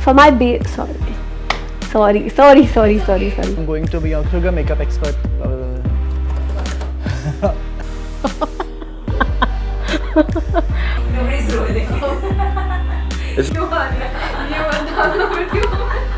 For my sorry. I'm going to be a sugar makeup expert. Nobody's rolling. You are. You are.